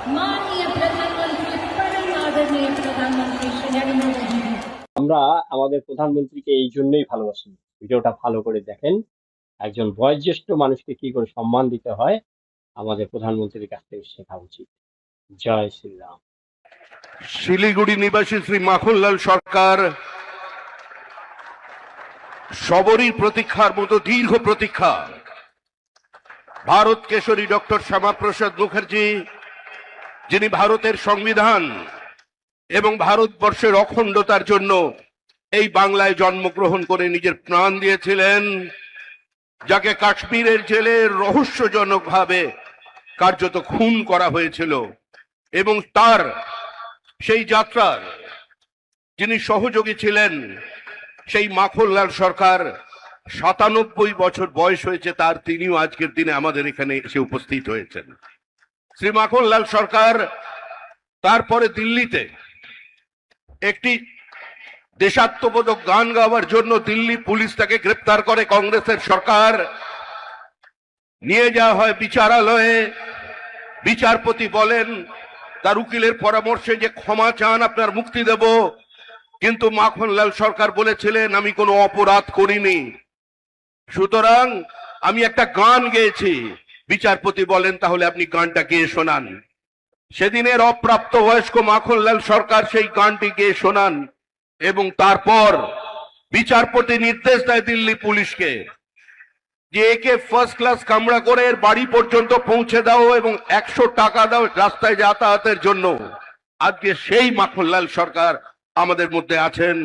माननीय प्रधानमंत्री परम आदरणीय प्रधानमंत्री श्री नरेंद्र मोदी जी। আমরা আমাদের প্রধানমন্ত্রীকে এই জন্যই ভালোবাসি। ভিডিওটা ভালো করে দেখেন, একজন বয়োজ্যেষ্ঠ মানুষকে কি করে সম্মান দিতে হয় আমাদের প্রধানমন্ত্রীর কাছ থেকে শেখা উচিত। জয় শ্রীরাম। শিলিগুড়ি নিবাসী শ্রী মাখনলাল সরকার সবরই প্রতীক্ষার মতো দীর্ঘ প্রতীক্ষা। ভারত কেশরী ডক্টর শ্যামাপ্রসাদ মুখার্জি, যিনি ভারতের সংবিধান এবং ভারতবর্ষের অখণ্ডতার জন্য এই বাংলায় জন্মগ্রহণ করে নিজের প্রাণ দিয়েছিলেন, যাকে কাশ্মীরের জেলে রহস্যজনকভাবে কার্যত খুন করা হয়েছিল, এবং তার সেই যাত্রার যিনি সহযোগী ছিলেন, সেই মাখনলাল সরকার ৯৭ বছর বয়স হয়েছে তার, তিনিও আজকের দিনে আমাদের এখানে এসে উপস্থিত হয়েছেন। শ্রী মাখনলাল সরকার তারপরে দিল্লিতে একটি দেশাত্মবোধক গান গাওয়ার জন্য দিল্লি পুলিশ তাকে গ্রেপ্তার করে। কংগ্রেসের সরকার নিয়ে যাওয়া হয় বিচারালয়ে। বিচারপতি বলেন তার উকিলের পরামর্শে যে ক্ষমা চান, আপনার মুক্তি দেব। কিন্তু মাখনলাল সরকার বলেছিলেন আমি কোনো অপরাধ করিনি, সুতরাং আমি একটা গান গেয়েছি। বিচারপতি বলেন তাহলে আপনি গানটা গেয়ে শোনান। সেদিনের অপ্রাপ্ত বয়স্ক মাখনলাল সরকার সেই গানটি গেয়ে শোনান, এবং তারপর বিচারপতি নির্দেশ দেয় দিল্লি পুলিশকে যে একে ফার্স্ট ক্লাস কামরা করে এর বাড়ি পর্যন্ত পৌঁছে দাও এবং ১০০ টাকা দাও রাস্তায় যাতায়াতের জন্য। আজকে সেই মাখনলাল সরকার আমাদের মধ্যে আছেন।